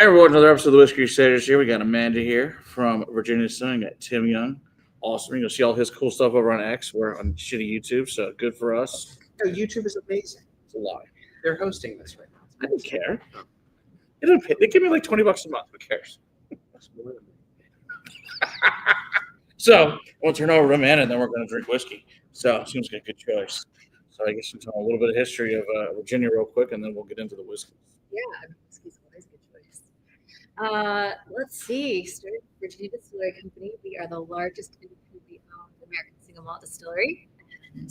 Hey everyone, another episode of the Whiskey Crusaders here. We got Amanda here from Virginia Distillery. We got Tim Young. Awesome. You'll see all his cool stuff over on X. We're on shitty YouTube, so good for us. No, YouTube is amazing. It's a lie. They're hosting this right now. I don't care. They don't pay. They give me like $20 a month. Who cares? That's more than me. So we'll turn over to Amanda, and then we're going to drink whiskey. So it seems like a good choice. So I guess you tell a little bit of history of Virginia real quick, and then we'll get into the whiskey. Yeah, whiskey's always a good choice. Let's see. Started Virginia Distillery Company. We are the largest independently owned American single malt distillery, and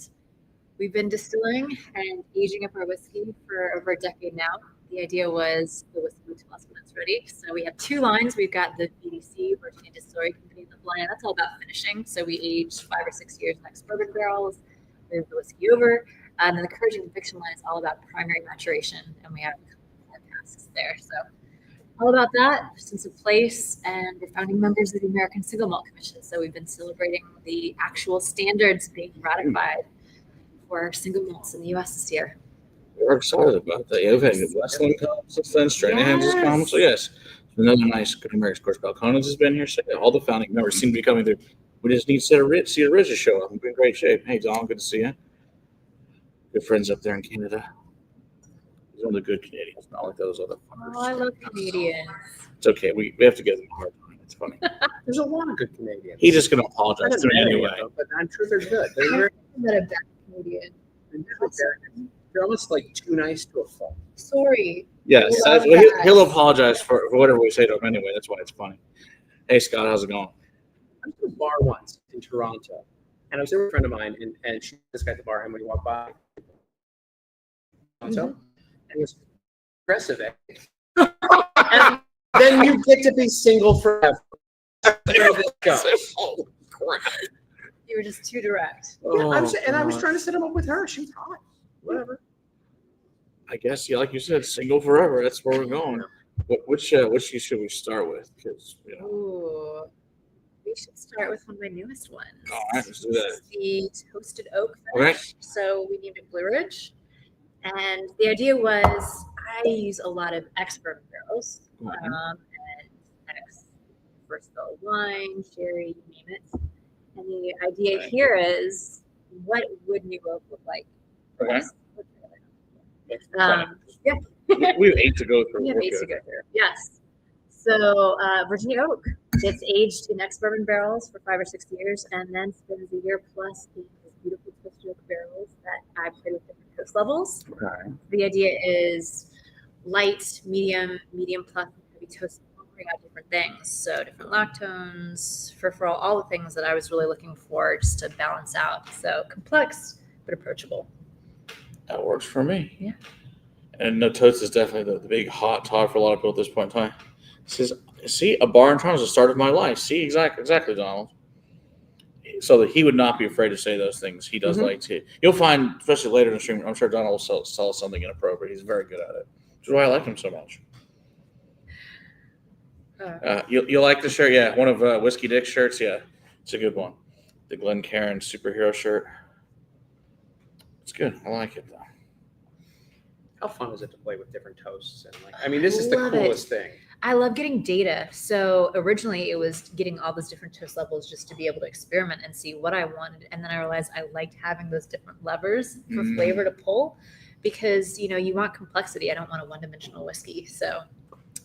we've been distilling and aging up our whiskey for over a decade now. The idea was the whiskey would tell us when it's ready. So we have two lines. We've got the VDC, Virginia Distillery Company, line. That's all about finishing. So we age 5 or 6 years in ex-bourbon barrels, move the whiskey over. And then the Courage and Conviction line is all about primary maturation, and we have 4 casks there. So all about that, sense of place, and we're founding members of the American Single Malt Commission. So we've been celebrating the actual standards being ratified for single malts in the U.S. this year. We're excited about that. Yeah, we've had Westland come since then, Stranahan's has come. So yes, another nice good American. Of course, Balcones has been here. So yeah, all the founding members seem to be coming through. We just need to see a Riz to show up. We're in great shape. Hey, Don, good to see you. Good friends up there in Canada. He's one of the good Canadians, not like those other fuckers. Oh, I love Canadians. It's okay. We have to give them a hard time. It's funny. There's a lot of good Canadians. He's just going to apologize to me anyway. But I'm sure they're good. They're Not a bad Canadian. they're almost like too nice to a fault. Sorry. Yes, he'll apologize for whatever we say to him anyway. That's why it's funny. Hey, Scott, how's it going? I was at a bar once in Toronto, and I was there with a friend of mine, and she this guy at the bar, and when he walked by, Toronto, and it was aggressive. And then you get to be single forever. You were just too direct. Yeah, I was trying to set him up with her. She was hot. Whatever. I guess, yeah, like you said, single forever. That's where we're going. Which should we start with? Because Ooh, we should start with one of my newest ones. All right, let's do that. The Toasted Oak finish. So we named it Blue Ridge. And the idea was I use a lot of ex-bourbon barrels. And ex Bristol wine, sherry, you name it. And the idea here is, what would New Oak look like? Okay. Yeah. We have 8 to go through. We have 8 to go through. Yes. So Virginia Oak, it's aged in ex-bourbon barrels for 5 or 6 years, and then spends a year plus in these beautiful Toasted Oak barrels that I play with different toast levels. Okay. The idea is light, medium plus, heavy toast, bring out different things. So different lactones, for all the things that I was really looking for just to balance out. So complex but approachable. That works for me. Yeah. And no, toast is definitely the big hot topic for a lot of people at this point in time. It says, see, a bar in Toronto is the start of my life. See, exactly, Donald. So that he would not be afraid to say those things. He does like to. You'll find, especially later in the stream, I'm sure Donald will sell something inappropriate. He's very good at it. Which is why I like him so much. You like the shirt? Yeah, one of Whiskey Dick's shirts. Yeah, it's a good one. The Glencairn superhero shirt. It's good. I like it though. How fun is it to play with different toasts? And this is the coolest thing. I love getting data. So originally it was getting all those different toast levels just to be able to experiment and see what I wanted. And then I realized I liked having those different levers for flavor to pull because, you want complexity. I don't want a one-dimensional whiskey. So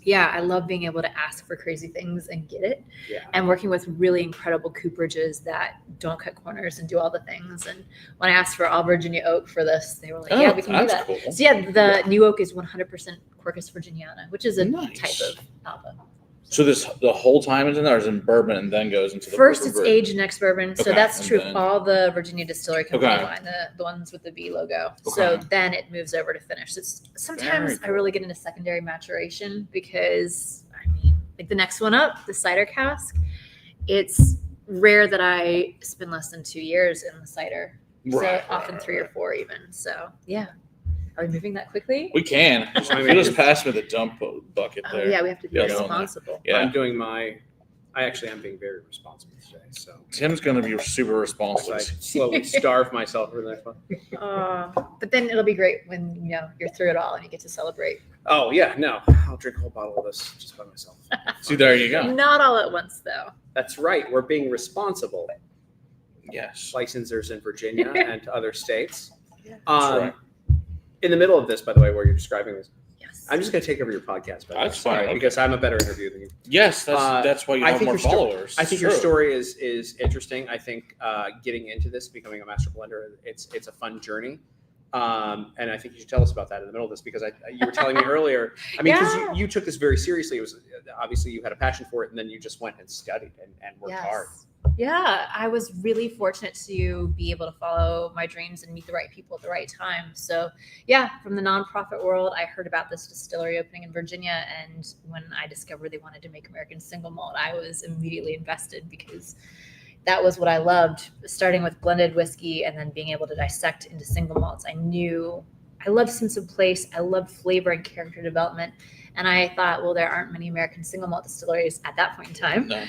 yeah, I love being able to ask for crazy things and get it. Yeah. And working with really incredible cooperages that don't cut corners and do all the things. And when I asked for all Virginia Oak for this, they were like, yeah, we can do that. Cool. So yeah, the New Oak is 100% Quercus virginiana, which is a type of alpha. So the whole time is in there, is in bourbon and then goes into the first it's aged in ex-bourbon. So that's true of all the Virginia Distillery Company line, the ones with the V logo. So then it moves over to finish. So sometimes I really get into secondary maturation because like the next one up, the cider cask, it's rare that I spend less than 2 years in the cider. So often 3 or 4 even. So yeah. Are we moving that quickly? We can. You just pass me the dump bucket there. Oh, yeah, we have to be responsible. Yeah. I'm doing my I actually am being very responsible today. So Tim's going to be super I responsible. slowly starve myself for the next one. But then it'll be great when you're through it all and you get to celebrate. Oh yeah, no, I'll drink a whole bottle of this just by myself. See, there you go. Not all at once, though. That's right. We're being responsible. Yes. Licensors in Virginia and other states. Yeah. That's right. In the middle of this, by the way, where you're describing this, Yes. I'm just going to take over your podcast. By the way. That's fine. Because I'm a better interviewer than you. Yes, that's why you I have think more your sto- followers. I think True. your story is interesting. I think getting into this, becoming a master blender, it's a fun journey. And I think you should tell us about that in the middle of this because you were telling me earlier. I mean, because you took this very seriously. It was obviously you had a passion for it, and then you just went and studied and worked hard. Yeah, I was really fortunate to be able to follow my dreams and meet the right people at the right time. So, yeah, from the nonprofit world, I heard about this distillery opening in Virginia. And when I discovered they wanted to make American single malt, I was immediately invested because that was what I loved, starting with blended whiskey and then being able to dissect into single malts. I knew I loved sense of place. I loved flavor and character development. And I thought, well, there aren't many American single malt distilleries at that point in time. No.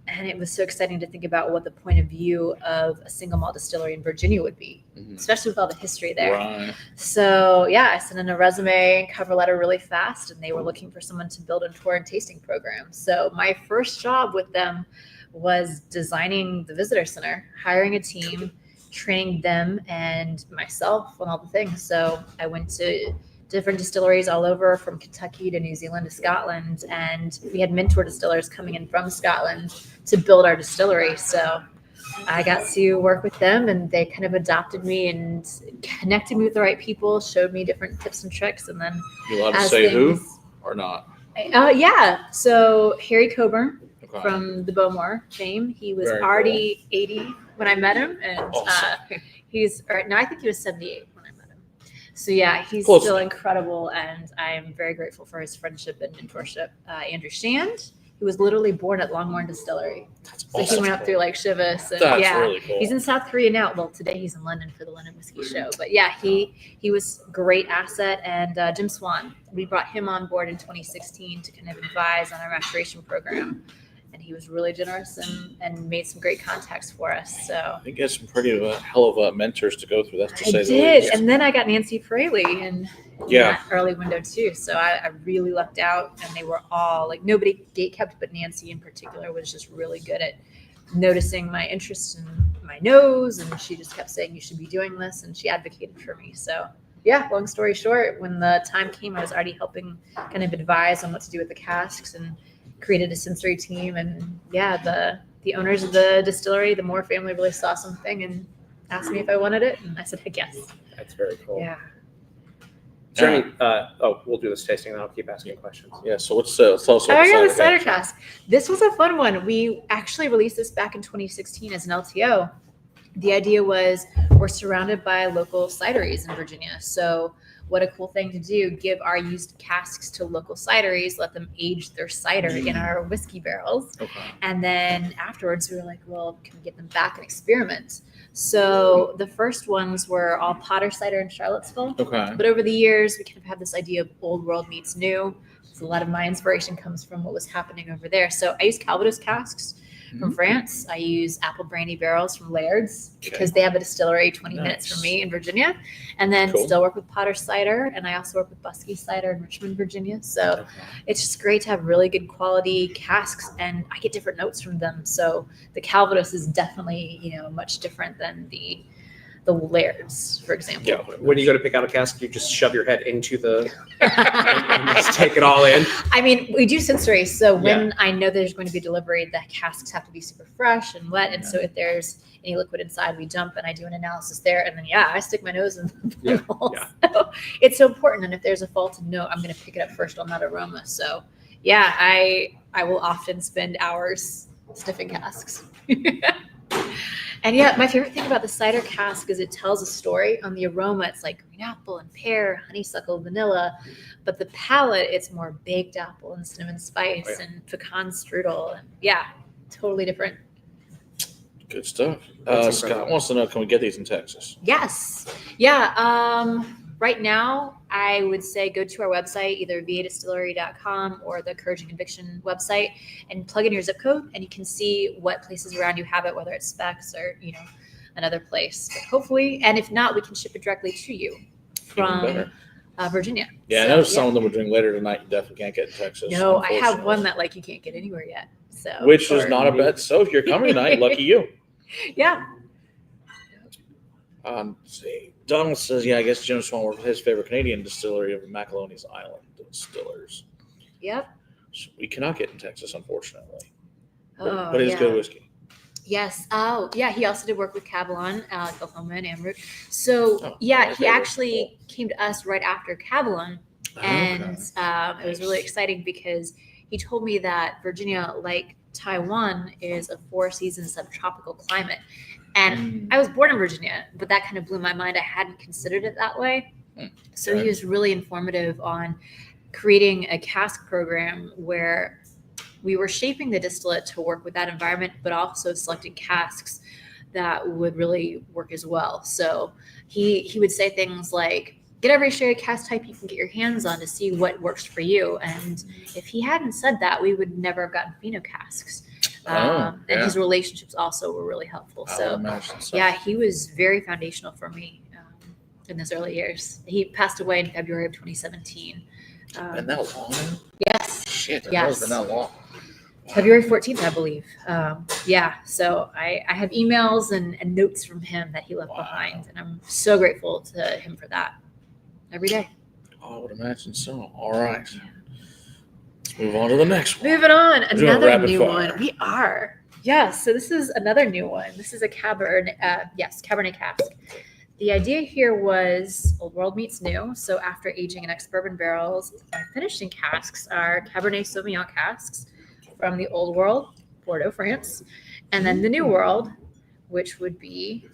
And it was so exciting to think about what the point of view of a single malt distillery in Virginia would be, especially with all the history there. Right. So, yeah, I sent in a resume and cover letter really fast, and they were looking for someone to build a tour and tasting program. So my first job with them was designing the visitor center, hiring a team, training them and myself on all the things. So I went to different distilleries all over from Kentucky to New Zealand to Scotland. And we had mentor distillers coming in from Scotland to build our distillery. So I got to work with them and they kind of adopted me and connected me with the right people, showed me different tips and tricks. And then You allowed to say who or not? Yeah. So Harry Coburn Okay. from the Bowmore fame. He was Very already 80 when I met him. And Awesome. I think he was 78 when I met him. So yeah, he's Close still enough. incredible. And I'm very grateful for his friendship and mentorship. Andrew Shand, he was literally born at Longmorn Distillery. That's So he went up through like Chivas. And That's yeah, really cool. he's in South Korea now. Well, today he's in London for the London Whiskey Show. But yeah, he was a great asset. And Jim Swan, we brought him on board in 2016 to kind of advise on our maturation program. And he was really generous and made some great contacts for us. So I think it's some pretty hell of mentors to go through. That's to I say the did. least. And then I got Nancy Fraley in Yeah. that early window too. So I really lucked out, and they were all like, nobody gatekept, but Nancy in particular was just really good at noticing my interest in my nose. And she just kept saying, you should be doing this. And she advocated for me. So yeah, long story short, when the time came, I was already helping kind of advise on what to do with the casks and created a sensory team. And yeah, the owners of the distillery, the Moore family, really saw something and asked me if I wanted it. And I said, heck yes. That's very cool. Yeah. Is there any, we'll do this tasting and I'll keep asking questions. Yeah. So let's tell us Oh, about yeah, the cider cider cask. cask. This was a fun one. We actually released this back in 2016 as an LTO. The idea was we're surrounded by local cideries in Virginia. So what a cool thing to do, give our used casks to local cideries, let them age their cider in our whiskey barrels. Okay. And then afterwards we were like, well, can we get them back and experiment? So the first ones were all Potter cider in Charlottesville. Okay. But over the years, we kind of had this idea of old world meets new. So a lot of my inspiration comes from what was happening over there. So I use Calvados casks from France. I use apple brandy barrels from Laird's because they have a distillery 20 minutes from me in Virginia. And then still work with Potter cider. And I also work with Buskey cider in Richmond, Virginia. So it's just great to have really good quality casks, and I get different notes from them. So the Calvados is definitely, much different than the Laird's, for example. Yeah. When you go to pick out a cask, you just shove your head into the and just take it all in. I mean, we do sensory. So when I know there's going to be delivery, the casks have to be super fresh and wet. And so if there's any liquid inside, we dump, and I do an analysis there. And then, I stick my nose in the bowl. So it's so important. And if there's a faulty note, I'm going to pick it up first on that aroma. So I will often spend hours sniffing casks. And my favorite thing about the cider cask is it tells a story. On the aroma, it's like green apple and pear, honeysuckle, vanilla. But the palate, it's more baked apple and cinnamon spice and pecan strudel. And totally different. Good stuff. Scott wants to know, can we get these in Texas? Yes. Yeah. Right now, I would say go to our website, either vadistillery.com or the Courage and Conviction website, and plug in your zip code, and you can see what places around you have it, whether it's Specs or another place. But hopefully, and if not, we can ship it directly to you from Virginia. Yeah, I know some of them will drink later tonight. You definitely can't get in Texas. No, I have one that you can't get anywhere yet. So which is not a bet. So if you're coming tonight, lucky you. Yeah. Let's see. Donald says, yeah, I guess Jim Swan worked with his favorite Canadian distillery of McAloney's Island Distillers. Yep. So we cannot get in Texas, unfortunately. Oh, but it's good whiskey. Yes. Oh, yeah. He also did work with Cavalon, Oklahoma, and Amroot. So, he actually came to us right after Cavalon, and it was really exciting because he told me that Virginia, like Taiwan, is a 4-season subtropical climate. And I was born in Virginia, but that kind of blew my mind. I hadn't considered it that way. So he was really informative on creating a cask program where we were shaping the distillate to work with that environment, but also selecting casks that would really work as well. So he would say things like, get every sherry cask type you can get your hands on to see what works for you. And if he hadn't said that, we would never have gotten pheno casks. And his relationships also were really helpful. So, he was very foundational for me in those early years. He passed away in February of 2017. Been that long? Yes. Shit, that has been that long. February 14th, I believe. So I have emails and notes from him that he left behind, and I'm so grateful to him for that every day. I would imagine so. All right. Let's move on to the next one. Moving on. Another new one. We are. Yeah, so this is another new one. This is a Cabernet cask. The idea here was Old World meets new. So after aging in ex-bourbon barrels, our finishing casks are Cabernet Sauvignon casks from the Old World, Bordeaux, France, and then the New World, which would be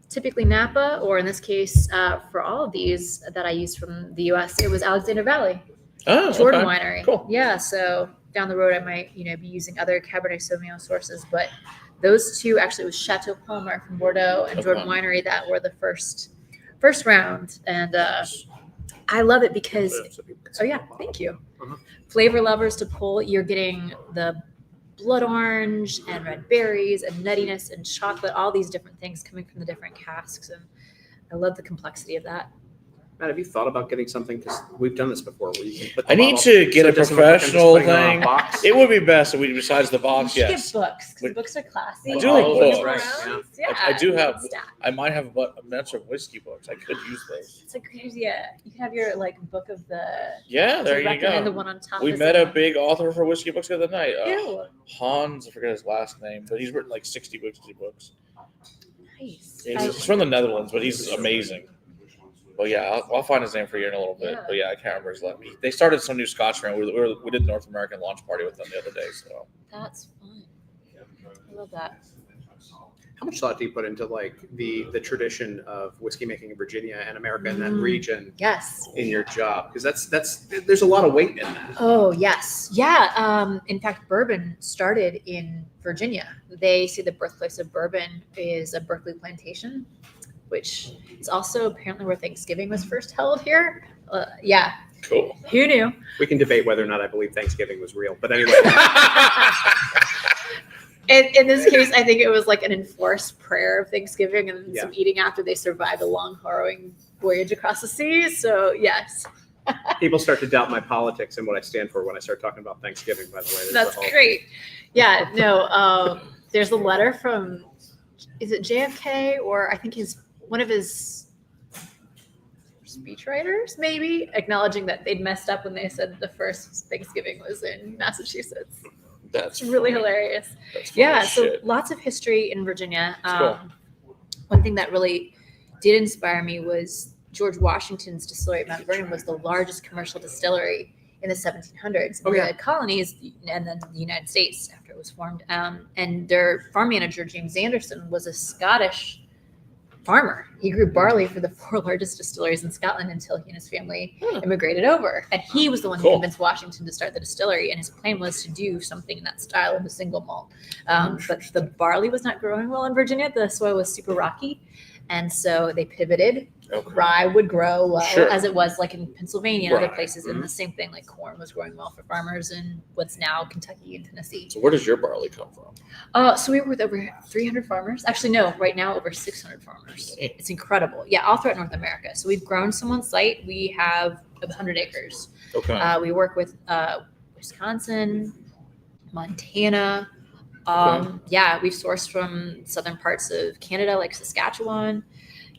typically Napa, or in this case, for all of these that I used from the U.S., it was Alexander Valley, Jordan Winery. Cool. Yeah, so down the road, I might be using other Cabernet Sauvignon sources, but those two actually was Chateau Palmer from Bordeaux and Jordan Winery that were the first round, and I love it because thank you. Flavor lovers to pull, you're getting the blood orange and red berries and nuttiness and chocolate, all these different things coming from the different casks, and I love the complexity of that. Matt, have you thought about getting something? Because we've done this before. Where you can put I need to get a professional thing. It would be best if we, besides the box, you get books, because books are classy. I do like books. Right. Yeah. I do have. I might have a bunch of whiskey books. I could use those. It's a great idea. You can have your book of the. Yeah, there you go. The one on top. We met a big author for whiskey books the other night. Hans, I forget his last name, but he's written like 60 whiskey books. Nice. He's from the Netherlands, but he's amazing. Well, yeah, I'll find his name for you in a little bit. But I can't remember his name. They started some new Scotch brand. We did the North American launch party with them the other day. So that's fun. I love that. How much thought do you put into the tradition of whiskey making in Virginia and America and that region? Yes. In your job, because that's there's a lot of weight in that. Oh yes, yeah. In fact, bourbon started in Virginia. They say the birthplace of bourbon is a Berkeley plantation, which is also apparently where Thanksgiving was first held here. Cool. Who knew? We can debate whether or not I believe Thanksgiving was real, but anyway. In this case, I think it was like an enforced prayer of Thanksgiving and some eating after they survived a long, harrowing voyage across the sea. So, yes. People start to doubt my politics and what I stand for when I start talking about Thanksgiving, by the way. That's great. Yeah, no, there's a letter from, is it JFK, or I think one of his speechwriters, maybe, acknowledging that they'd messed up when they said the first Thanksgiving was in Massachusetts. That's really hilarious. So lots of history in Virginia. Cool. One thing that really did inspire me was George Washington's distillery at Mount Vernon was the largest commercial distillery in the 1700s. The colonies, and then the United States after it was formed. And their farm manager, James Anderson, was a Scottish farmer. He grew barley for the 4 largest distilleries in Scotland until he and his family immigrated over. And he was the one who convinced Washington to start the distillery. And his plan was to do something in that style of a single malt. But the barley was not growing well in Virginia. The soil was super rocky. And so they pivoted rye would grow well, Sure. as it was like in Pennsylvania and other Right. places. And the same thing, like corn was growing well for farmers in what's now Kentucky and Tennessee. So where does your barley come from? So we were with over 300 farmers. Actually, no, right now over 600 farmers. It's incredible. Yeah, all throughout North America. So we've grown some on site. We have 100 acres. Okay. We work with Wisconsin, Montana. Yeah, we've sourced from southern parts of Canada, like Saskatchewan.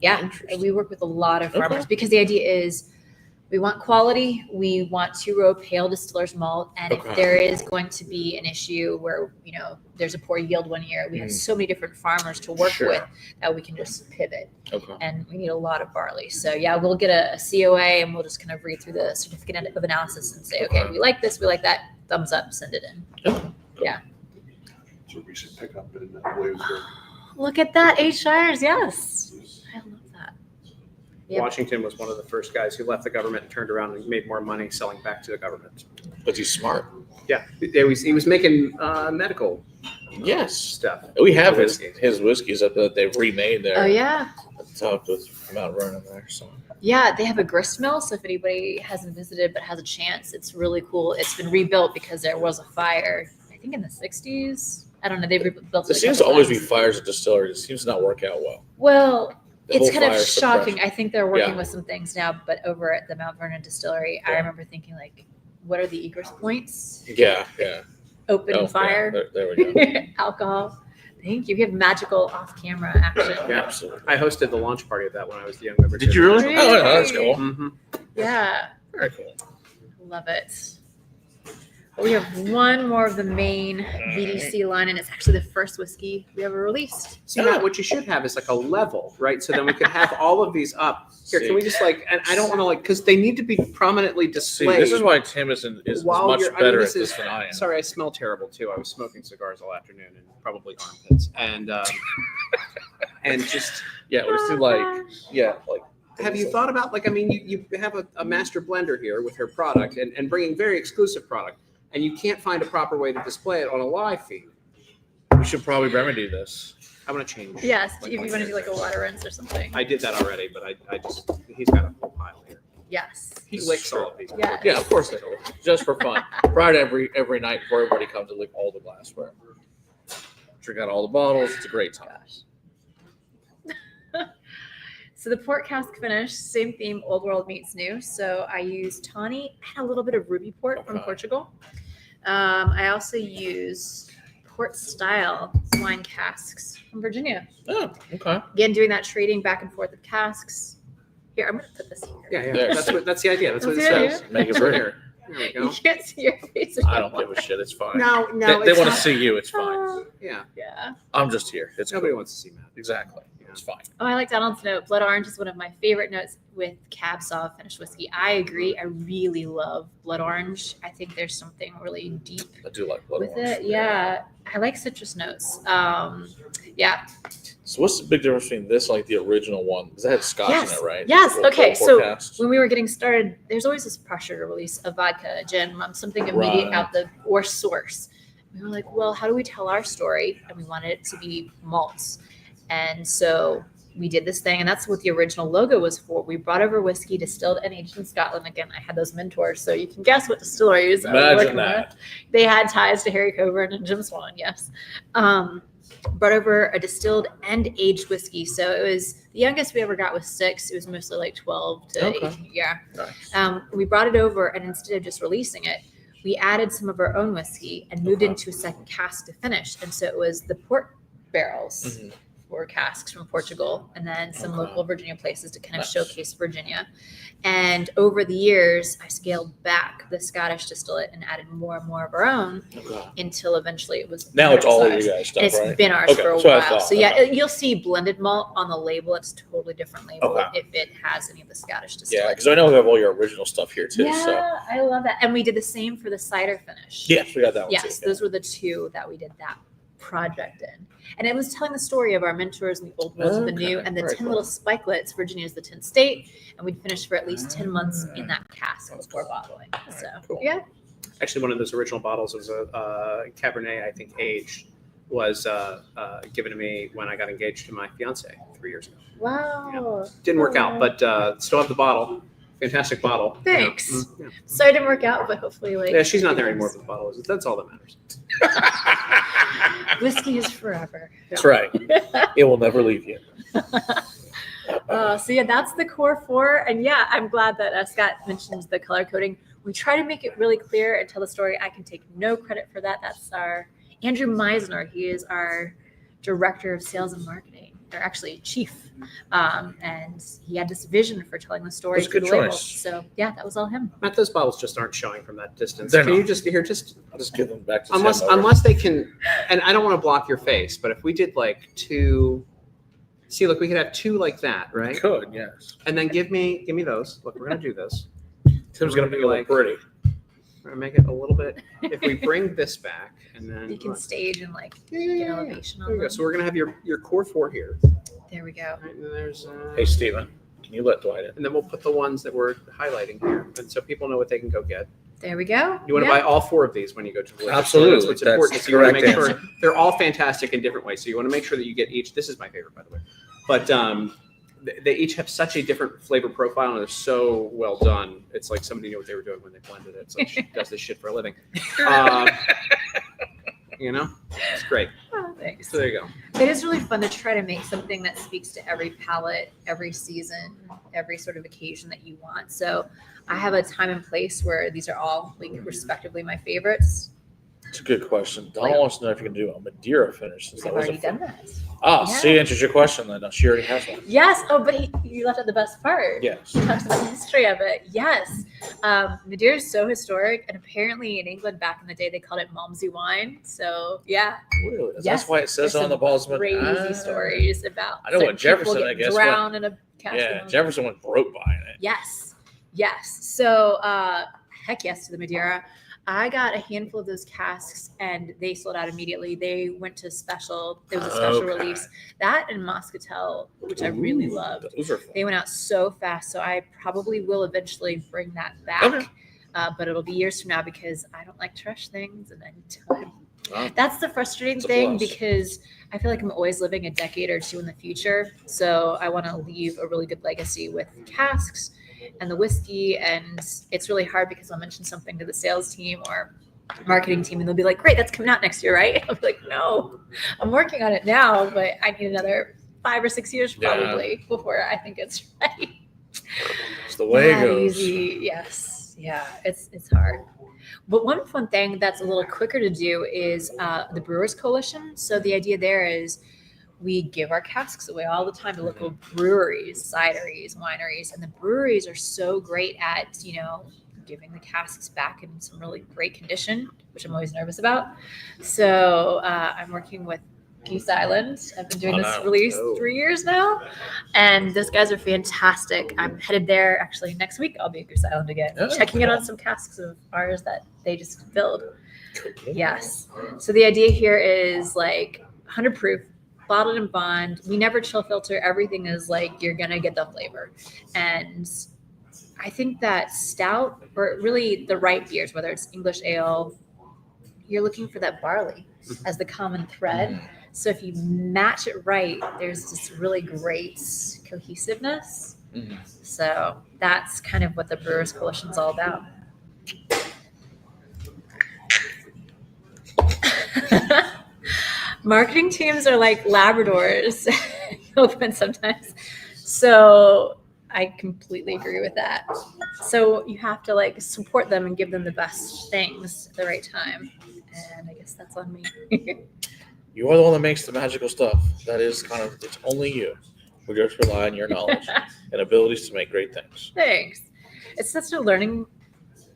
Yeah, Interesting. we work with a lot of farmers Okay. because the idea is we want quality. We want two-row pale distiller's malt, and Okay. if there is going to be an issue where there's a poor yield one year, we have so many different farmers to work Sure. with that we can just pivot. Okay. And we need a lot of barley. So yeah, we'll get a COA and we'll just kind of read through the certificate of analysis and say, okay, we like this, we like that. Thumbs up, send it in. Yeah. It's a recent pickup in Williamsburg. Look at that, 8 Shires. Yes, I love that. Yep. Washington was one of the first guys who left the government and turned around and made more money selling back to the government. But he's smart. Yeah, he was making medical Yes. stuff. We have his Whiskey. whiskeys up that they've remade there. Oh yeah, At the top with Mount Vernon there. So yeah. They have a grist mill. So if anybody hasn't visited but has a chance, it's really cool. It's been rebuilt because there was a fire, I think in the 60s. I don't know. They rebuilt it. there a seems to couple always be times. fires at distilleries. It seems to not work out well. Well, The it's whole kind of fire shocking. suppression. I think they're working Yeah. with some things now, but over at the Mount Vernon Distillery, I Yeah. remember thinking like, what are the egress points? Yeah. Open Oh, fire, yeah, there we go. alcohol. Thank you. We have magical off-camera action. Yeah. Absolutely. I hosted the launch party of that when I was the young member. Did you really? Really? Oh, yeah, that's cool. Mm-hmm. Yeah, Very cool. love it. We have one more of the main VDC line, and it's actually the first whiskey we ever released. See, Matt, what you should have is like a level, right? So then we could have all of these up. Here, can we just and I don't want to because they need to be prominently See, displayed. this is why Tim is While much you're- I mean, better this at this is- than I am. Sorry, I smell terrible too. I was smoking cigars all afternoon and probably armpits. And just Yeah, we're still like have you thought about you have a master blender here with her product and bringing very exclusive product, and you can't find a proper way to display it on a live feed. we should probably remedy this. I'm gonna change. Yes, if you want to do like a water rinse or something. I did that already, but I just he's got a whole pile here. Yes. He This licks is true. all of these. Yeah. Yeah, of course they do. Just for fun. Right every night before everybody comes to lick all the glassware. Drink out all the bottles. It's a great time. Gosh. So the port cask finish, same theme, old world meets new. So I used tawny and a little bit of ruby port from Okay. Portugal. I also use port style wine casks from Virginia. Oh, okay. Again, doing that trading back and forth of casks. Here, I'm going to put this here. Yeah, There. that's the idea. That's what it That's says. Make it It's pretty. here. There we You go. can't see your face. I don't give a shit. It's fine. No, They it's want to not- see you. It's fine. Yeah, Yeah. I'm just here. It's nobody cool. wants to see Matt. Exactly. It's fine. Oh, I like Donald's note. Blood orange is one of my favorite notes with Cab Sauv finished whiskey. I agree. I really love blood orange. I think there's something really deep I do like blood with orange. it. Yeah. I like citrus notes. Yeah. So what's the big difference between this and like the original one? Because it had scotch Yes. in it, right? Yes. Full- Okay. full So forecast. when we were getting started, there's always this pressure to release a vodka, a gin, something immediate Right. out the or source. We were like, well, how do we tell our story? And we wanted it to be malts. And so we did this thing, and that's what the original logo was for. We brought over whiskey distilled and aged in Scotland. Again, I had those mentors, so you can guess what distilleries I was Imagine working that. with. They had ties to Harry Coburn and Jim Swan, yes. Brought over a distilled and aged whiskey. So it was the youngest we ever got was 6. It was mostly like 12 to Okay. 18. Yeah. Nice. We brought it over, and instead of just releasing it, we added some of our own whiskey and moved Okay. into a second cask to finish. And so it was the port barrels Mhm. for casks from Portugal, and then some Okay. local Virginia places to kind of Nice. showcase Virginia. And over the years, I scaled back the Scottish distillate and added more and more of our own Okay. until eventually it was Now it's all of you commercialized. guys stuff, And it's right? been ours Okay, for a so I while. thought, So yeah, okay. you'll see blended malt on the label. It's a totally different label Okay. if it has any of the Scottish Yeah, distillate. because I know we have all your original stuff here too. Yeah, So I love that. And we did the same for the cider finish. yes, we got that one Yes, too. those were the 2 that we did that project in. And it was telling the story of our mentors and the old worlds of the new, Okay, and the very 10 cool. little spikelets. Virginia's the 10th state, and we'd finish for at least 10 months in that cask before bottling. So, cool. yeah. Actually, one of those original bottles was a Cabernet, I think, aged, was given to me when I got engaged to my fiance 3 years ago. Wow. Didn't work out, but still have the bottle. Fantastic bottle. Thanks. Yeah. Sorry it didn't work out, but hopefully Yeah, she's not there anymore, but the bottle is. That's all that matters. Whiskey is forever. That's right. It will never leave you. So yeah, that's the core 4. And yeah, I'm glad that Scott mentioned the color coding. We try to make it really clear and tell the story. I can take no credit for that. That's our Andrew Meisner. He is our director of sales and marketing. They're actually chief. And he had this vision for telling the story That's a through good the label. choice. So yeah, that was all him. Matt, those bottles just aren't showing from that distance. They're Can you not. just I'll just give them back to unless they can, and I don't want to block your face, but if we did like 2, see, look, we could have 2 like that, right? Could, yes. And then give me those. Look, we're gonna do this. Tim's going to make it look pretty. We're gonna make it a little bit. If we bring this back, and then You can look. stage and like get Yeah. elevation There on we go. them. So we're gonna have your core 4 here. There we go. Right, and then there's Hey, Steven, can you let Dwight in? and then we'll put the ones that we're highlighting here, and so people know what they can go get. There we go. You want to buy all 4 of these when you go to the liquor store. Absolutely. That's what's That's important. the So you want to correct make sure answer. they're all fantastic in different ways. So you want to make sure that you get each. This is my favorite, by the way. But they each have such a different flavor profile, and they're so well done. It's like somebody knew what they were doing when they blended it. It's like she does this shit for a living. You know, it's great. Oh, thanks. So there you go. It is really fun to try to make something that speaks to every palate, every season, every sort of occasion that you want. So I have a time and place where these are all like respectively my favorites. It's a good question. Donna wants to know if you can do a Madeira finish. Since I've that was already a done that. Ah, Yeah. she answers your question then. No, she already has one. Yes. Oh, but you left out the best part. Yes. You talked about the history of it. Yes. Madeira is so historic. And apparently in England back in the day, they called it Malmsey wine. So yeah. Really? Yes. That's why it says There's on the some bottles. crazy stories about I know what certain people Jefferson, I getting guess, drowned in a cask of Yeah, Malmsey. Jefferson went broke buying it. Yes. Yes. So heck yes to the Madeira. I got a handful of those casks and they sold out immediately. They went to special. There was a special Okay. release. That and Moscatel, which I really Ooh, loved. Those are fun. They went out so fast. So I probably will eventually bring that back. Okay. But it'll be years from now because I don't like to rush things and I need time. Wow. That's the frustrating It's a thing plus. because I feel like I'm always living a decade or 2 in the future. So I want to leave a really good legacy with casks and the whiskey. And it's really hard because I'll mention something to the sales team or marketing team and they'll be like, great, that's coming out next year, right? I'll be like, no, I'm working on it now, but I need another 5 or 6 years Yeah. probably before I think it's ready. It's the way it Not goes. easy. Yes. Yeah. It's hard. But one fun thing that's a little quicker to do is the Brewers Coalition. So the idea there is we give our casks away all the time to local breweries, cideries, wineries, and the breweries are so great at, giving the casks back in some really great condition, which I'm always nervous about. So I'm working with Goose Island. I've been doing this release 3 years now, and those guys are fantastic. I'm headed there actually next week. I'll be at Goose Island again, checking in on some casks of ours that they just filled. Yes. So the idea here is like 100 proof, bottled and bond. We never chill filter. Everything is like you're gonna get the flavor, and I think that stout or really the right beers, whether it's English ale, you're looking for that barley as the common thread. So if you match it right, there's this really great cohesiveness. Mhm. So that's kind of what the Brewers Coalition is all about. Marketing teams are like Labradors, open sometimes. So I completely agree with that. So you have to like support them and give them the best things at the right time. And I guess that's on me. You are the one that makes the magical stuff. That is it's only you. We just rely on your knowledge and abilities to make great things. Thanks. It's such a learning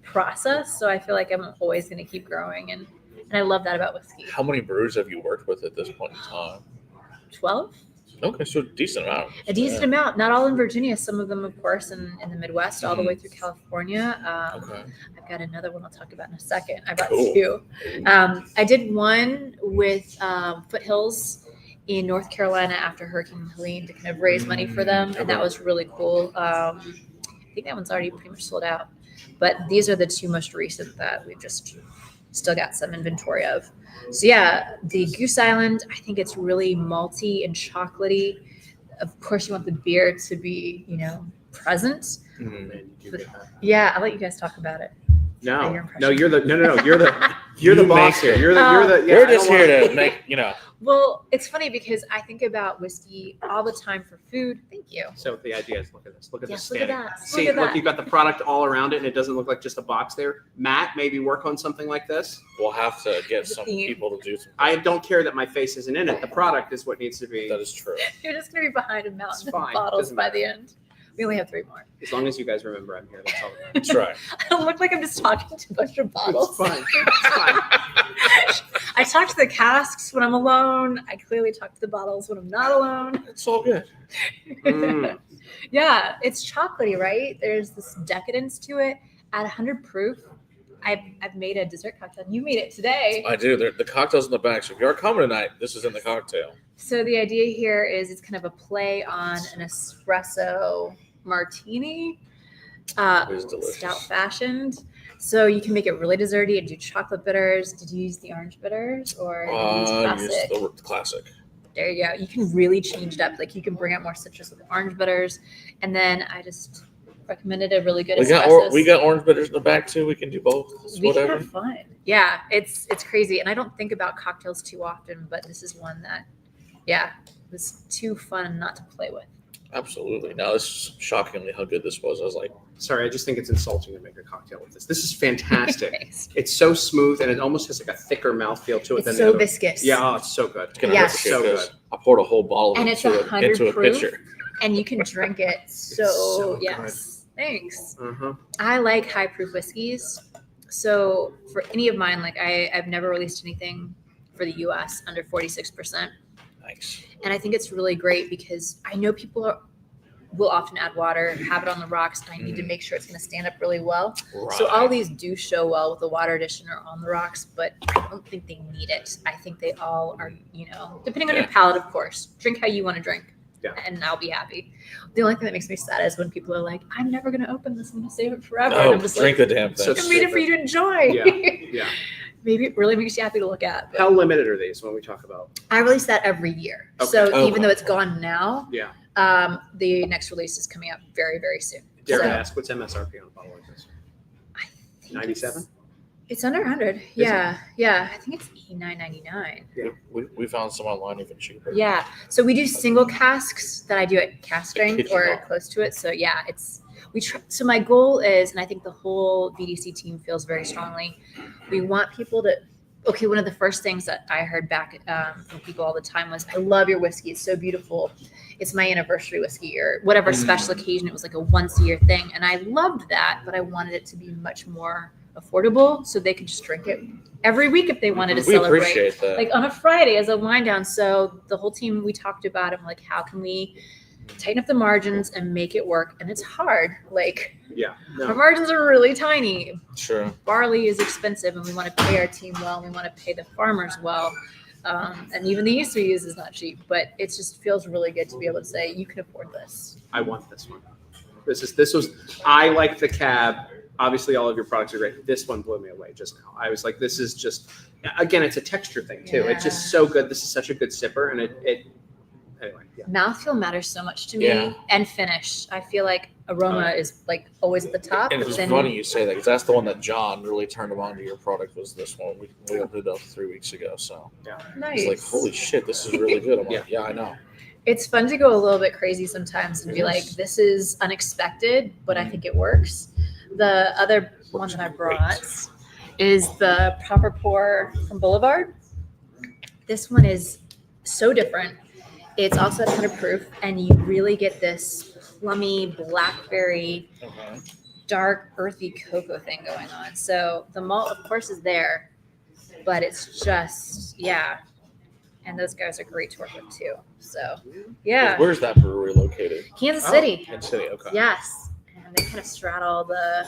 process. So I feel like I'm always going to keep growing. And I love that about whiskey. How many brewers have you worked with at this point in time? 12? Okay, so a decent amount. A decent amount. Not all in Virginia. Some of them, of course, in the Midwest, all the Mhm. way through California. Okay. I've got another one I'll talk about in a second. I brought Cool. 2. I did one with Foothills in North Carolina after Hurricane Helene to kind of raise money for them. And that was really cool. I think that one's already pretty much sold out. But these are the 2 most recent that we've just still got some inventory of. So yeah, the Goose Island, I think it's really malty and chocolatey. of course, you want the beer to be, present. Mm. Man, you do get that. Yeah, I'll let you guys talk about it. Your No, impression. no, you're the You boss make here. it. You're the. Yeah, We're I just don't here wanna- to make, Well, it's funny because I think about whiskey all the time for food. Thank you. So the idea is, look at this. Look at Yes, this look at standing. that. See, Look at look, that. you've got the product all around it, and it doesn't look like just a box there. Matt, maybe work on something like this. we'll have to get The some theme. people to do some. I don't care that my face isn't in it. The product is what needs to be. That is true. You're just going to be behind a mountain It's of fine. bottles Doesn't by matter. the end. We only have 3 more. As long as you guys remember I'm here, that's all that matters. That's right. I don't look like I'm just talking to a bunch of bottles. It's fine. It's fine. I talk to the casks when I'm alone. I clearly talk to the bottles when I'm not alone. It's all good. Mm. Yeah, it's chocolatey, right? There's this decadence to it. At 100 proof, I've made a dessert cocktail. You made it today. I do. The cocktail's in the back. So if you're coming tonight, this is in the cocktail. So the idea here is it's kind of a play on an espresso martini, It is delicious. stout fashioned. So you can make it really desserty and do chocolate bitters. Did you use the orange bitters or did you use classic? Use the classic. There you go. You can really change it up. Like you can bring out more citrus with the orange bitters. And then I just recommended a really good espresso. We got orange bitters in the back too. We can do both. We can Whatever. have fun. Yeah, it's crazy. And I don't think about cocktails too often, but this is one that, was too fun not to play with. Absolutely. Now this is shockingly how good this was. I was like, Sorry, I just think it's insulting to make a cocktail with this. This is fantastic. Thanks. It's so smooth, and it almost has like a thicker mouthfeel to it It's than so the other. viscous. Yeah, oh, it's so good. it's gonna Yes. hurt you So because good. I poured a whole bottle And it's into 100 a proof. pitcher. And you can drink it. So, so yes. Thanks. Uh-huh. I like high proof whiskeys. So for any of mine, like I've never released anything for the US under 46%. Nice. And I think it's really great because I know people will often add water, have it on the rocks, and I need to make sure it's going to stand up really well. Right. So all these do show well with the water addition or on the rocks, but I don't think they need it. I think they all are, depending on your palate, of course. Drink how you want to drink. Yeah. And I'll be happy. The only thing that makes me sad is when people are like, I'm never going to open this. I'm going to save it forever. and No, I'm just drink like, the damn thing. So I made it for you to enjoy. Yeah. Yeah. Maybe it really makes you happy to look at. but How limited are these when we talk about? I release that every year. Okay. So Oh, even though wow. it's gone now, Yeah. the next release is coming out very, very soon. Dare I So ask what's MSRP on a bottle like this? I think 97? It's under 100. Yeah. Yeah. I think it's $89.99. We found some online even cheaper. Yeah. So we do single casks that I do at cask strength kitchen or bottle. close to it. So yeah, so my goal is, and I think the whole VDC team feels very strongly, we want people to, one of the first things that I heard back from people all the time was, I love your whiskey. It's so beautiful. It's my anniversary whiskey or whatever special occasion. It was like a once a year thing. And I loved that, but I wanted it to be much more affordable so they could just drink it every week if they wanted to We celebrate. appreciate that. Like on a Friday as a wind down. So the whole team, we talked about it, like, how can we tighten up the margins and make it work? And it's hard. Like Yeah. our No. margins are really tiny. Sure. Barley is expensive and we want to pay our team well and we want to pay the farmers well. And even the yeast we use is not cheap, but it just feels really good to be able to say, you can afford this. I want this one. I like the cab. Obviously, all of your products are great. This one blew me away just now. I was like, this is just, again, it's a texture thing too. It's just so good. This is such a good sipper. And anyway, yeah. Mouthfeel matters so much to me Yeah. and finish. I feel like aroma is like always at the top. And but it's then funny you say that because that's the one that John really turned him on to your product was this one. We opened it up 3 weeks ago. So nice. he's like, holy shit, this is really good. I'm like, yeah, I know. It's fun to go a little bit crazy sometimes and be like, this is unexpected, but I think it works. The other one that I brought is the Proper Pour from Boulevard. This one is so different. It's also at 100 proof, and you really get this plummy, blackberry, dark, earthy cocoa thing going on. So the malt, of course, is there, but it's just, And those guys are great to work with too. So, yeah. Where's that brewery located? Kansas City. Kansas City, okay. Yes. And they kind of straddle the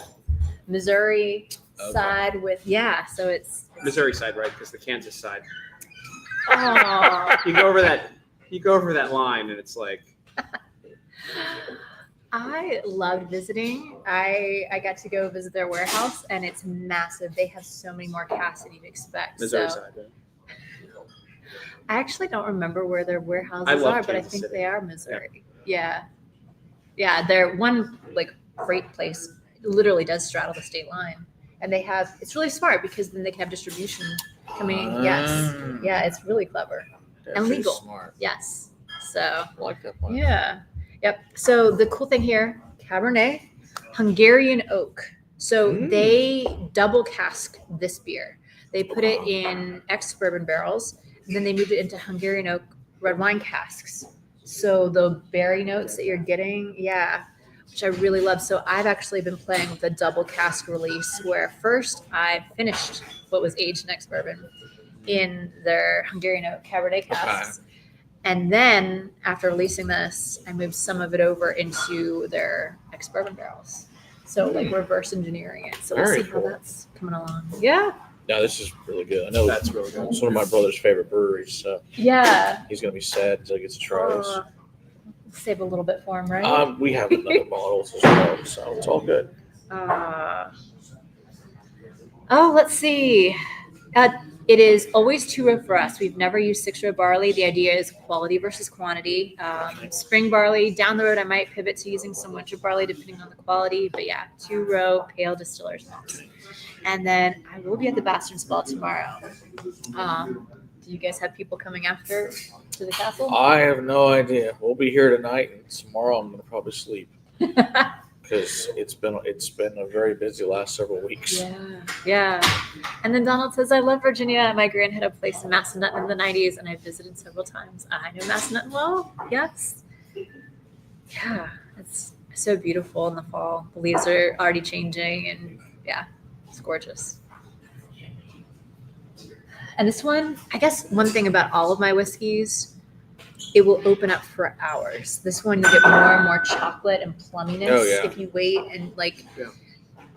Missouri side with, so it's Missouri side, right? Because the Kansas side, oh, you go over that line, and it's like, I loved visiting. I got to go visit their warehouse, and it's massive. They have so many more casks than you'd expect. Missouri so side. Right? I actually don't remember where their I warehouses love are, but I Kansas think City. they are Missouri. Yeah. Yeah, they're one like freight place literally does straddle the state line. And they have it's really smart because then they can have distribution coming. Yes. Yeah, it's really clever. That's And just legal. Smart. Yes. So I like that one. yeah. Yep. So the cool thing here, Cabernet, Hungarian oak. So they double cask this beer. They put it in ex-bourbon barrels, and then they moved it into Hungarian oak red wine casks. So the berry notes that you're getting, yeah, which I really love. So I've actually been playing with the double cask release where first I finished what was aged in ex-bourbon in their Hungarian oak Cabernet casks. And then after releasing this, I moved some of it over into their ex-bourbon barrels. So like reverse engineering it. So we'll Very see cool. how that's coming along. Yeah. Yeah, this is really good. I know That's really good. it's one of my brother's favorite breweries, so Yeah. he's gonna be sad until he gets to try this. Save a little bit for him, right? We have another bottles as well, so it's all good. Let's see. It is always 2-row for us. We've never used 6-row barley. The idea is quality versus quantity. Spring barley, down the road, I might pivot to using some winter barley depending on the quality. But yeah, 2-row pale distillers malts. And then I will be at the Bastards Ball tomorrow. Do you guys have people coming after to the castle? I have no idea. We'll be here tonight, and tomorrow I'm gonna probably sleep because it's been a very busy last several weeks. Yeah. And then Donald says, I love Virginia. My grand had a place in Massanutten in the 90s, and I visited several times. I know Massanutten well. Yes. Yeah. It's so beautiful in the fall. The leaves are already changing, and yeah, it's gorgeous. And this one, I guess one thing about all of my whiskeys, it will open up for hours. This one, you get more and more chocolate and plumminess if you wait. And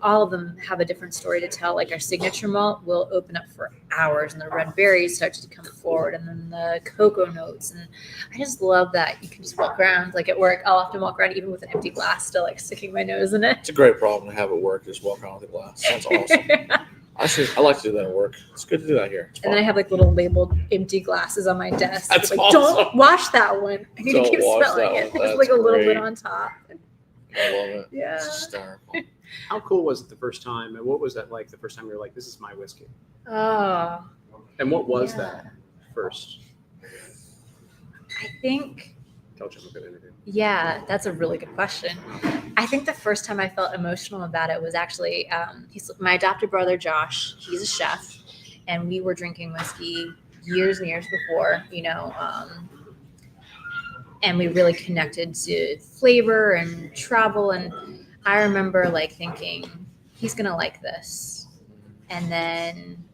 all of them have a different story to tell. Like our signature malt will open up for hours, and the red berries start to come forward, and then the cocoa notes. And I just love that you can just walk around. Like at work, I'll often walk around even with an empty glass, still like sticking my nose in it. It's a great problem to have at work. Just walk around with a glass. Sounds awesome. I like to do that at work. It's good to do that here. And then I have like little labeled empty glasses on my desk. That's like, awesome. Don't wash that one. I need to Don't keep wash smelling that it. one. There's like a That's little bit great. on top. I love it. Yeah. It's hysterical. How cool was it the first time? And what was that like the first time you were like, this is my whiskey? Oh, And what was Yeah. that first? I think, Told you I'm a good interview. yeah, that's a really good question. I think the first time I felt emotional about it was actually, my adopted brother, Josh, he's a chef, and we were drinking whiskey years and years before, and we really connected to flavor and travel. And I remember like thinking, he's going to like this. And then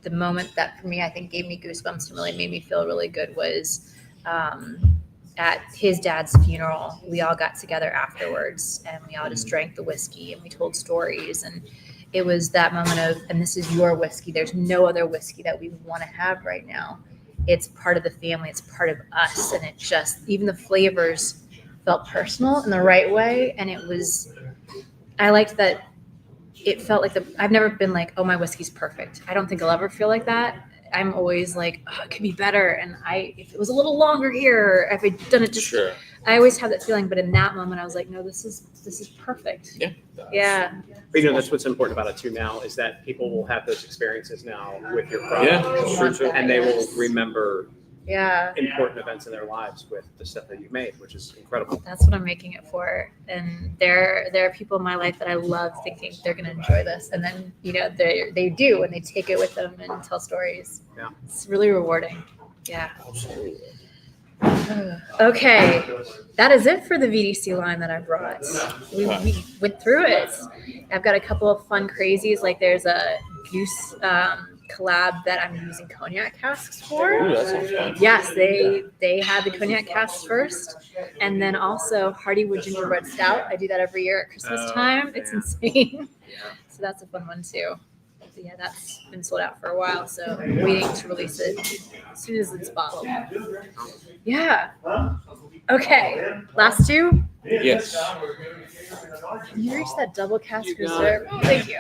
the moment that for me, I think gave me goosebumps and really made me feel really good was at his dad's funeral. We all got together afterwards and we all just drank the whiskey and we told stories. And it was that moment of, and this is your whiskey. There's no other whiskey that we want to have right now. It's part of the family. It's part of us. And it just, even the flavors felt personal in the right way. And I liked that it felt like I've never been like, oh, my whiskey's perfect. I don't think I'll ever feel like that. I'm always like, oh, it could be better. And if it was a little longer here, if I'd done it just, Sure. I always have that feeling. But in that moment, I was like, no, this is perfect. Yeah. Yeah. But that's what's important about it too now is that people will have those experiences now with your product. Yeah, that's true too. And they will remember Yeah. important events in their lives with the stuff that you've made, which is incredible. That's what I'm making it for. And there are people in my life that I love thinking they're going to enjoy this. And then, they do, and they take it with them and tell stories. Yeah. It's really rewarding. Yeah. Absolutely. Okay. That is it for the VDC line that I brought. We went through it. I've got a couple of fun crazies. Like there's a goose collab that I'm using cognac casks for. Ooh, that sounds fun. Yes, they had the cognac casks first, and then also Hardywood Gingerbread Stout. I do that every year at Christmas time. It's insane. So that's a fun one too. So yeah, that's been sold out for a while. So I'm waiting to release it as soon as it's bottled. Yeah. Okay. Last two. Yes. Can you reach that double cask reserve? Oh, thank you.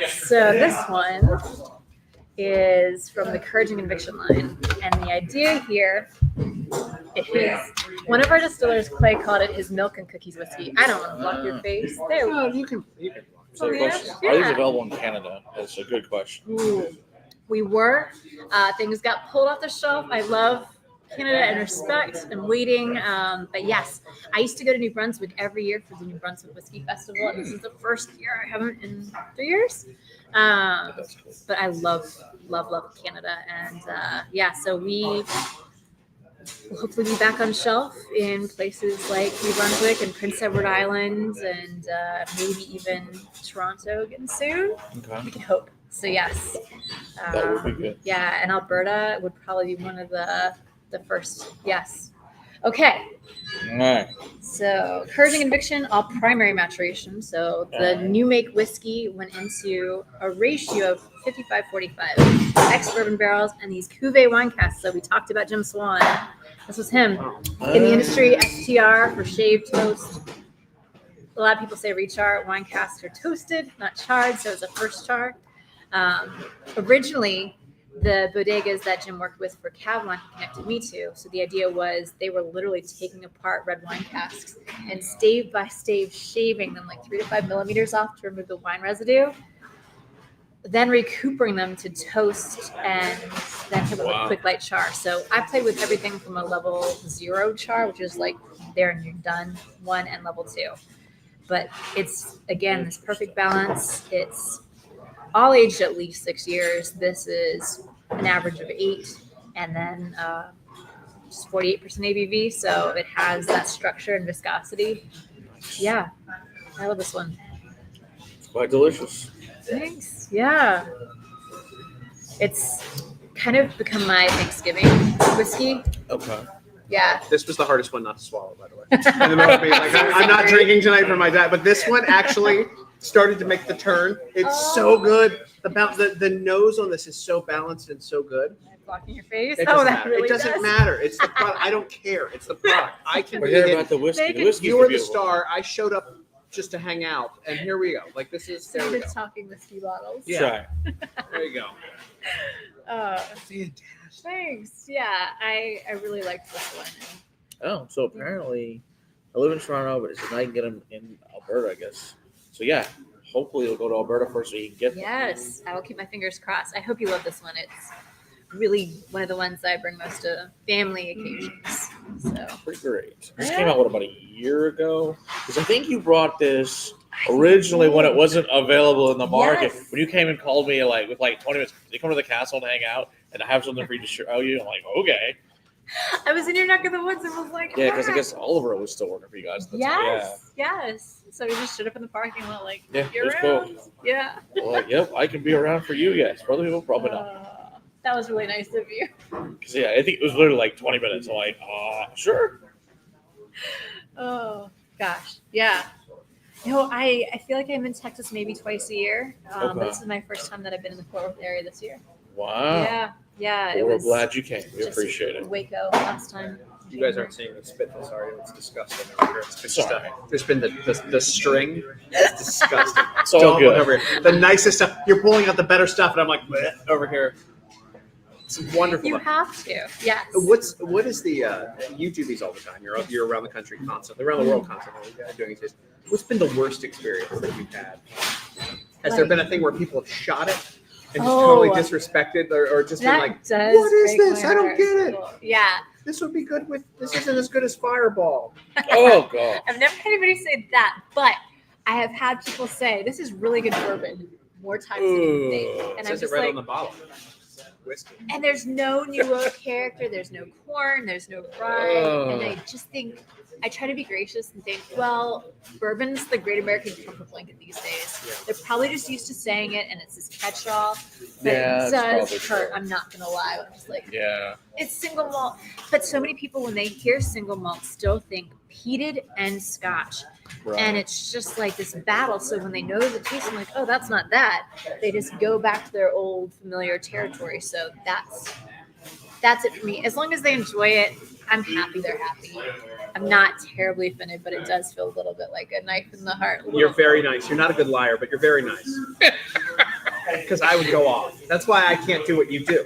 So this one is from the Courage and Conviction line. And the idea here is one of our distillers, Clay, called it his milk and cookies whiskey. I don't want to block your face. There. Oh, you can. So Yeah. question, are these available in Canada? That's a good question. Ooh. We were. Things got pulled off the shelf. I love Canada and respect and waiting. But yes, I used to go to New Brunswick every year for the New Brunswick Whiskey Festival. And this is the first year I haven't in 3 years. That's cool. But I love Canada. And so we will hopefully be back on shelf in places like New Brunswick and Prince Edward Island and maybe even Toronto again soon. Okay. We can hope. So yes. That would be good. Yeah, and Alberta would probably be one of the first. Yes. Okay. All right. So Courage and Conviction, all primary maturation. So the new make whiskey went into a ratio of 55-45 ex-bourbon barrels and these cuvee wine casks. So we talked about Jim Swan. This was him. In the industry, STR for shaved toast. A lot of people say rechar. Wine casks are toasted, not charred, so it's a first char. Originally, the bodegas that Jim worked with for Cavalon, he connected me to. So the idea was they were literally taking apart red wine casks and stave by stave shaving them like 3 to 5 millimeters off to remove the wine residue, then recoupering them to toast and then hit with a quick light char. So I played with everything from a level 0 char, which is like there and you're done, 1, and level 2. But it's, again, this perfect balance. It's all aged at least 6 years. This is an average of 8, and then just 48% ABV. So it has that structure and viscosity. Yeah, I love this one. It's quite delicious. Thanks. Yeah, it's kind of become my Thanksgiving whiskey. Okay. Yeah. This was the hardest one not to swallow, by the way. In the middle of being like, I'm not drinking tonight for my diet, but this one actually started to make the turn. It's so good. The nose on this is so balanced and so good. Blocking your face. It doesn't matter. Really It doesn't matter. It's the product. I don't care. It's the product. I can We're be here in. about the whiskey. The whiskey's You were the beautiful. star. I showed up just to hang out, and here we go. Like this is. There we Started go. talking whiskey bottles. Yeah. Try. There you go. Fantastic. Thanks. Yeah, I really liked this one. Oh, so apparently I live in Toronto, but it's just I can get them in Alberta, I guess. So yeah, hopefully it'll go to Alberta first so you can get them. Yes, I will keep my fingers crossed. I hope you love this one. It's really one of the ones I bring most to family occasions. So Pretty great. This came out, about a year ago? Because I think you brought this originally when it wasn't available in the market. Yes. When you came and called me with 20 minutes, you come to the castle to hang out and I have something for you to show you. I'm like, okay. I was in your neck of the woods and was like, Yeah, because I guess Oliver was still working for you guys. Yes. So we just stood up in the parking lot like, Yeah, you're it was cool. around. Yeah. Well, yep, I can be around for you guys. For other people, probably not. That was really nice of you. Because, yeah, I think it was literally like 20 minutes. I'm like, sure. Oh, gosh. Yeah. I feel like I'm in Texas maybe twice a year. But this is my first time that I've been in the Fort Worth area this year. Wow. Yeah. Well, we're glad you came. We just appreciate it. Waco last time. You guys aren't seeing me spit this, are you? It's disgusting over here. It's just there's been the string. It's disgusting. It's all Don't good. look over here. The nicest stuff. You're pulling out the better stuff, and I'm like, bleh, over here. It's wonderful. You have to. Yes. What is the you do these all the time. You're around the country constantly, around the world constantly doing these. What's been the worst experience that you've had? Has there been a thing where people have shot it and just totally disrespected or just been like, what is this? I don't get it. Yeah. This would be good with this isn't as good as Fireball. Oh, God. I've never had anybody say that, but I have had people say this is really good bourbon more times than you think. And It I'm says it just right like, on the bottle. Whiskey. and there's no New Oak character, there's no corn, there's no rye, and I just think I try to be gracious and think, well, bourbon's the great American comfort blanket these days. Yeah. They're probably just used to saying it, and it's this catch-all. But Yeah, it that's does probably hurt. true. I'm not gonna lie. I'm just like, Yeah. it's single malt. But so many people, when they hear single malt, still think peated and Scotch. Right. And it's just like this battle. So when they know the taste, I'm like, oh, that's not that. They just go back to their old familiar territory. So that's it for me. As long as they enjoy it, I'm happy they're happy. I'm not terribly offended, but it does feel a little bit like a knife in the heart. You're very nice. You're not a good liar, but you're very nice. because I would go off. That's why I can't do what you do.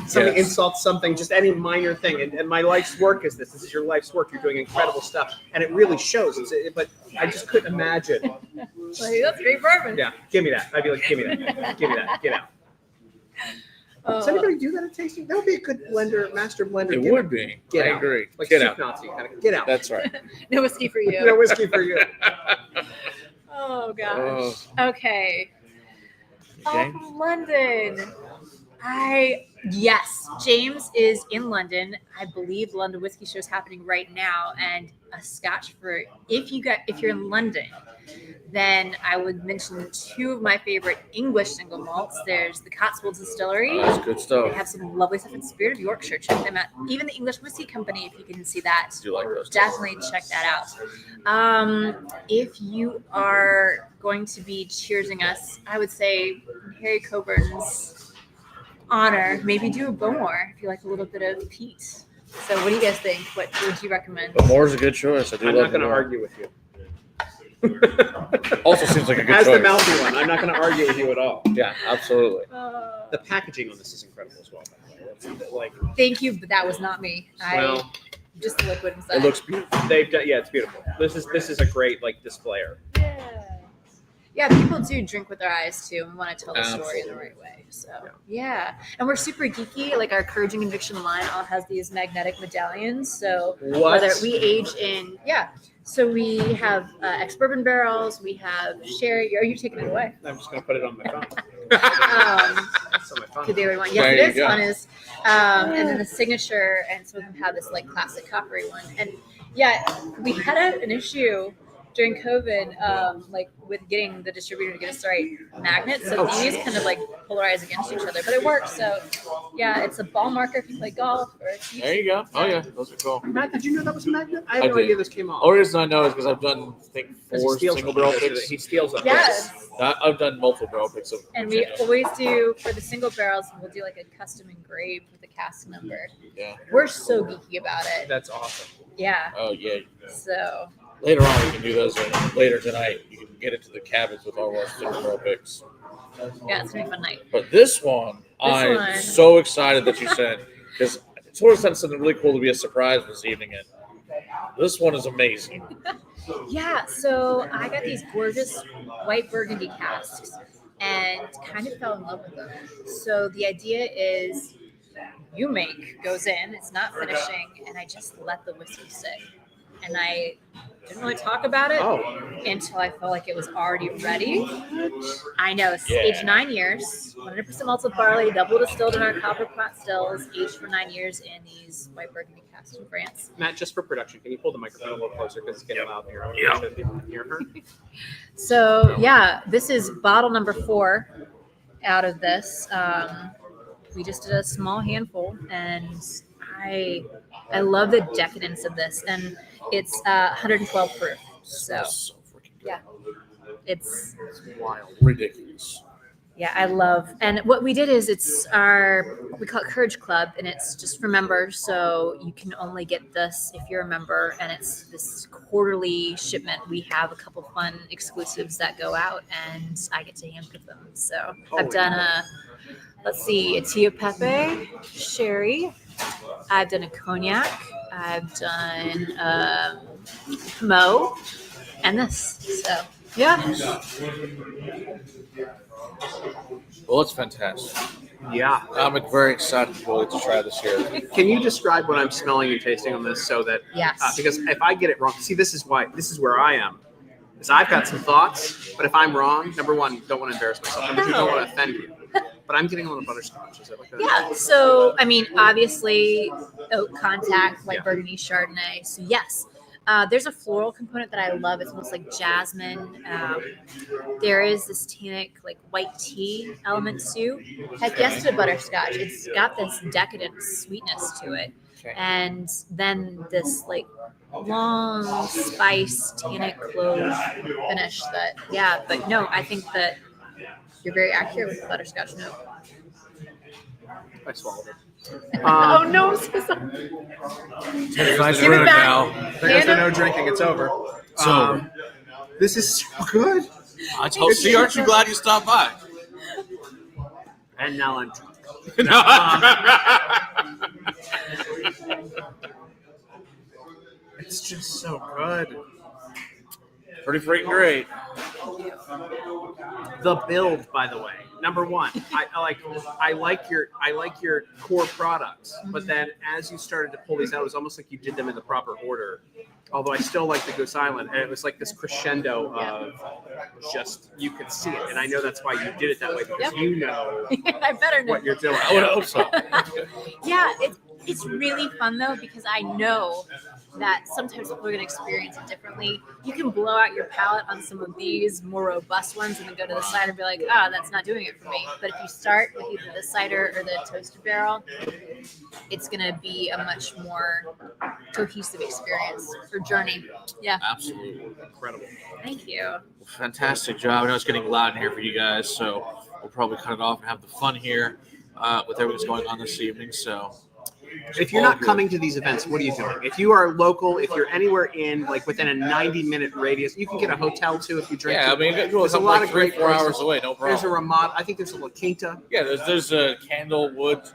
Somebody Yes. insults something, just any minor thing, and my life's work is this. This is your life's work. You're doing incredible stuff, and it really shows. But I just couldn't imagine. Like, that's great bourbon. Yeah, give me that. I'd be like, give me that. Give me that. Get out. Does anybody do that at tasting? That would be a good blender, master blender. It would be. Get I out. agree. Like Get soup out. Nazi kind of. Get out. That's right. No whiskey for you. No whiskey for you. Oh gosh. Oh. Okay. Okay. Oh, London. Yes, James is in London. I believe the London Whiskey Show is happening right now, and a Scotch for if you're in London, then I would mention two of my favorite English single malts. There's the Cotswolds Distillery. That's good They stuff. have some lovely stuff in Spirit of Yorkshire. Check them out. Even the English Whiskey Company, if you can see that. I do like those. Definitely check that out. If you are going to be cheersing us, I would say in Harry Coburn's honor, maybe do a Bowmore if you like a little bit of peat. So what do you guys think? What would you recommend? But Moore's a good choice. I do I'm love not going to Moore. argue with you. Also seems like a good As choice. the mouthy one, I'm not going to argue with you at all. Yeah, absolutely. The packaging on this is incredible as well. By the way. That's, like, Thank you, but that was not me. well, Just the liquid inside. It looks beautiful. they've done. Yeah, it's beautiful. This is a great displayer. Yeah, people do drink with their eyes too, and we want to tell the story in the right way. So yeah, and we're super geeky. Like our Courage and Conviction line all has these magnetic medallions. So whether we age in, so we have ex-bourbon barrels, we have sherry. Are you taking it away? I'm just going to put it on my phone. That's on my phone. Could they one? There Yes, you it is. go. One is, and then the signature, and some of them have this like classic coppery one. And yeah, we had an issue during COVID, like with getting the distributor to get us the right magnets. So these kind of like polarize against each other, but it works. So yeah, it's a ball marker if you play golf. Or There you go. Oh yeah, those are cool. Matt, did you know that was a magnet? I had I no did. idea this came off. Only reason I know is because I've done, I think, 4 single barrel picks. He steals them. Yes. I've done multiple barrel picks of And we Virginia. always do for the single barrels. We'll do like a custom engraved with a cask number. Yeah. We're so geeky about it. That's awesome. Yeah. Oh yeah. So Later on, we can do those. Later tonight, you can get into the cabins with all of our single barrel picks. yeah, it's gonna be a fun night. But this one, I'm one. so excited that you said, because it's sort of something really cool to be a surprise this evening. And this one is amazing. Yeah, so I got these gorgeous white burgundy casks and kind of fell in love with them. So the idea is you make goes in, it's not finishing, and I just let the whiskey sit. And I didn't really talk about it until I felt like it was already ready. I know, it's aged 9 years, 100% malted barley, double distilled in our copper pot stills, aged for 9 years in these white burgundy casks in France. Matt, just for production, can you pull the microphone a little closer because it's getting loud here? Yeah. So people can hear her. So yeah, this is bottle number 4 out of this. We just did a small handful, and I love the decadence of this, and it's 112 proof. So So freaking good. yeah, it's Wild. Ridiculous. yeah, I love. And what we did is we call it Courage Club, and it's just for members. So you can only get this if you're a member, and it's this quarterly shipment. We have a couple fun exclusives that go out, and I get to hand pick them. So I've done a Tio Pepe sherry. I've done a cognac. I've done Mo, and this. So yeah. Well, it's fantastic. Yeah. I'm very excited to try this here. Can you describe what I'm smelling and tasting on this so that Yes. because if I get it wrong, see, this is where I am. Is I've got some thoughts, but if I'm wrong, number one, don't want to embarrass myself. Number two, don't want to offend you. But I'm getting a little butterscotch. Is it like a, Yeah, so I mean, obviously, oak contact, like Burgundy Chardonnay. So yes, there's a floral component that I love. It's almost like jasmine. There is this tannic, like white tea element too. Heck yes to butterscotch. It's got this decadent sweetness to it, and then this like long spice tannic clove finish. But no, I think that you're very accurate with the butterscotch note. I swallowed it. Oh no, I'm so sorry. Nice Give it road back. now. There's the no drinking. It's over. It's over. This is so good. Aren't you glad you stopped by? And now I'm drunk. It's just so good. Pretty freaking great. The build, by the way, number one, I like your core products, but then as you started to pull these out, it was almost like you did them in the proper order. Although I still like the Goose Island, and it was like this crescendo of just you could see it, and I know that's why you did it that way because you know I better know what you're doing. I would hope so. Yeah, it's really fun though because I know that sometimes people are going to experience it differently. You can blow out your palate on some of these more robust ones and then go to the cider and be like, that's not doing it for me. But if you start with either the cider or the toasted barrel, it's going to be a much more cohesive experience or journey. Yeah. Absolutely. Incredible. Thank you. Fantastic job. I know it's getting loud in here for you guys, so we'll probably cut it off and have the fun here with everything that's going on this evening. So if you're not coming to these events, what are you doing? If you are local, if you're anywhere in like within a 90-minute radius, you can get a hotel too if you drink. Yeah, I mean, there's a lot of great 3-4 hours places. away, no problem. There's a Ramada. I think there's a La Quinta. Yeah, there's a Candlewood,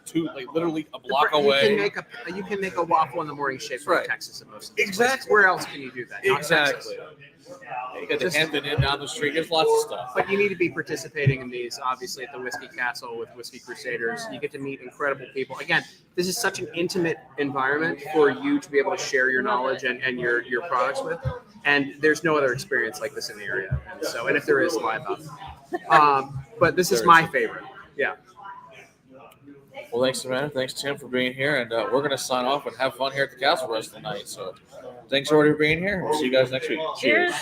literally a block away. You can make a waffle in the morning shape from Right. Texas and most of these Exactly. places. Where else can you do that? Not Exactly. Texas. You got the Hampton Inn down the street. There's lots of stuff. But you need to be participating in these, obviously, at the Whiskey Castle with Whiskey Crusaders. You get to meet incredible people. Again, this is such an intimate environment for you to be able to share your knowledge and your products with. And there's no other experience like this in the area. And if there is, lie about it. But this is my favorite. Yeah. Well, thanks, Amanda. Thanks, Tim, for being here. And we're going to sign off and have fun here at the castle the rest of the night. So thanks, everybody, for being here. We'll see you guys next week. Cheers.